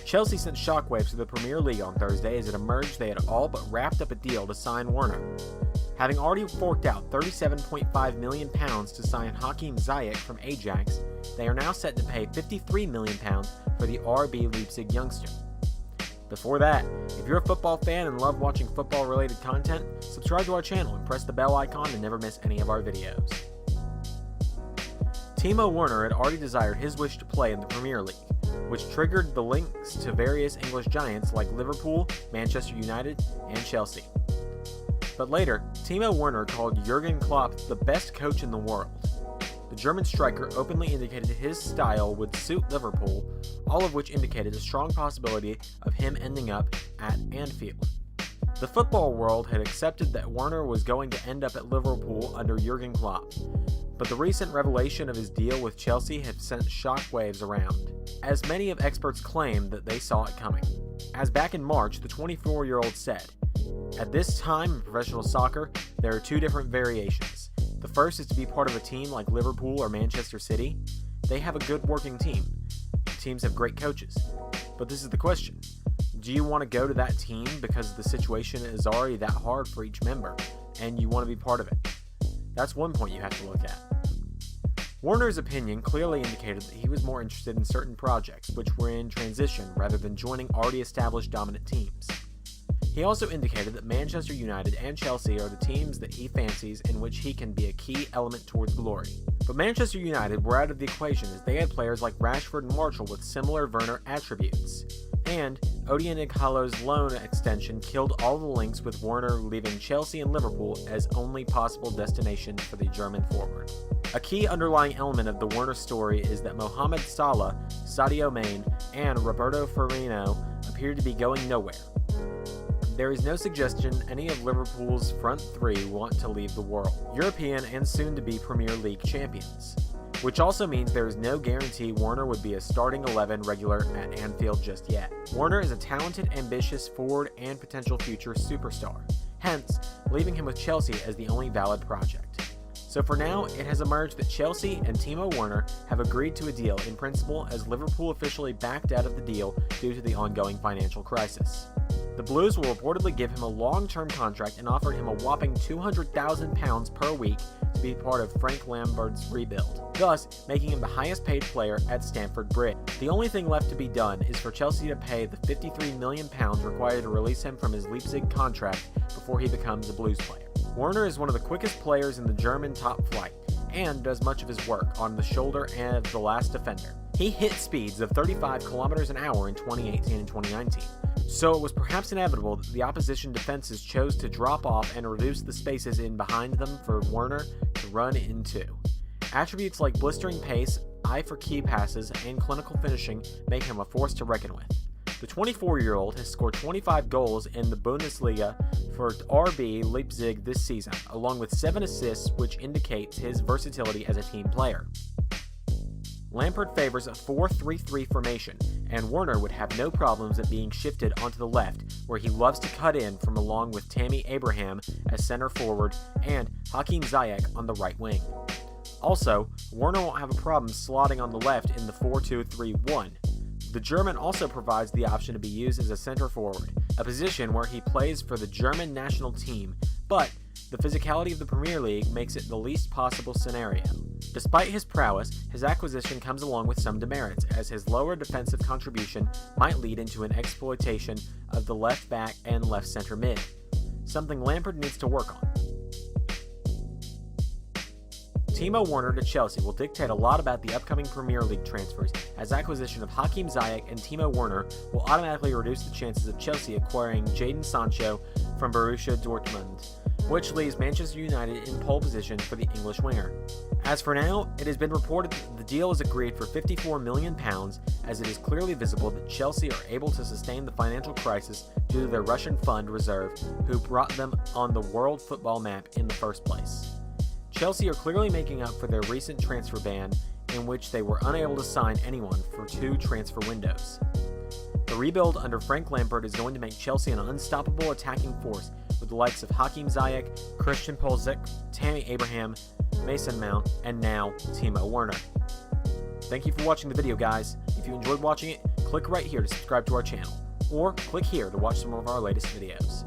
Chelsea sent shockwaves to the Premier League on Thursday as it emerged they had all but wrapped up a deal to sign Werner. Having already forked out £37.5 million to sign Hakim Ziyech from Ajax, they are now set to pay £53 million for the RB Leipzig youngster. Before that, if you're a football fan and love watching football-related content, subscribe to our channel and press the bell icon to never miss any of our videos. Timo Werner had already desired his wish to play in the Premier League, which triggered the links to various English giants like Liverpool, Manchester United, and Chelsea. But later, Timo Werner called Jurgen Klopp the best coach in the world. The German striker openly indicated his style would suit Liverpool, all of which indicated a strong possibility of him ending up at Anfield. The football world had accepted that Werner was going to end up at Liverpool under Jurgen Klopp, but the recent revelation of his deal with Chelsea have sent shockwaves around, as many of experts claim that they saw it coming. As back in March, the 24-year-old said, "At this time in professional soccer, there are two different variations. The first is to be part of a team like Liverpool or Manchester City. They have a good working team. Teams have great coaches. But this is the question. Do you want to go to that team because the situation is already that hard for each member, and you want to be part of it? That's one point you have to look at." Werner's opinion clearly indicated that he was more interested in certain projects which were in transition rather than joining already established dominant teams. He also indicated that Manchester United and Chelsea are the teams that he fancies in which he can be a key element towards glory. But Manchester United were out of the equation as they had players like Rashford and Martial with similar Werner attributes. And Odion Ighalo's loan extension killed all the links with Werner, leaving Chelsea and Liverpool as only possible destinations for the German forward. A key underlying element of the Werner story is that Mohamed Salah, Sadio Mane, and Roberto Firmino appear to be going nowhere. There is no suggestion any of Liverpool's front three want to leave the world, European and soon-to-be Premier League champions, which also means there is no guarantee Werner would be a starting 11 regular at Anfield just yet. Werner is a talented, ambitious forward and potential future superstar, hence leaving him with Chelsea as the only valid project. So for now, it has emerged that Chelsea and Timo Werner have agreed to a deal in principle as Liverpool officially backed out of the deal due to the ongoing financial crisis. The Blues will reportedly give him a long-term contract and offered him a whopping £200,000 per week to be part of Frank Lampard's rebuild, thus making him the highest-paid player at Stamford Bridge. The only thing left to be done is for Chelsea to pay the £53 million required to release him from his Leipzig contract before he becomes a Blues player. Werner is one of the quickest players in the German top flight and does much of his work on the shoulder and the last defender. He hit speeds of 35 km an hour in 2018 and 2019. So it was perhaps inevitable that the opposition defenses chose to drop off and reduce the spaces in behind them for Werner to run into. Attributes like blistering pace, eye for key passes, and clinical finishing make him a force to reckon with. The 24-year-old has scored 25 goals in the Bundesliga for RB Leipzig this season, along with 7 assists, which indicates his versatility as a team player. Lampard favors a 4-3-3 formation, and Werner would have no problems at being shifted onto the left, where he loves to cut in from along with Tammy Abraham as center forward and Hakim Ziyech on the right wing. Also, Werner won't have a problem slotting on the left in the 4-2-3-1. The German also provides the option to be used as a center forward, a position where he plays for the German national team, but the physicality of the Premier League makes it the least possible scenario. Despite his prowess, his acquisition comes along with some demerits, as his lower defensive contribution might lead into an exploitation of the left back and left center mid, something Lampard needs to work on. Timo Werner to Chelsea will dictate a lot about the upcoming Premier League transfers, as acquisition of Hakim Ziyech and Timo Werner will automatically reduce the chances of Chelsea acquiring Jadon Sancho from Borussia Dortmund, which leaves Manchester United in pole position for the English winger. As for now, it has been reported that the deal is agreed for £54 million, as it is clearly visible that Chelsea are able to sustain the financial crisis due to their Russian fund reserve, who brought them on the world football map in the first place. Chelsea are clearly making up for their recent transfer ban, in which they were unable to sign anyone for 2 transfer windows. The rebuild under Frank Lampard is going to make Chelsea an unstoppable attacking force with the likes of Hakim Ziyech, Christian Pulisic, Tammy Abraham, Mason Mount, and now Timo Werner. Thank you for watching the video, guys. If you enjoyed watching it, click right here to subscribe to our channel, or click here to watch some of our latest videos.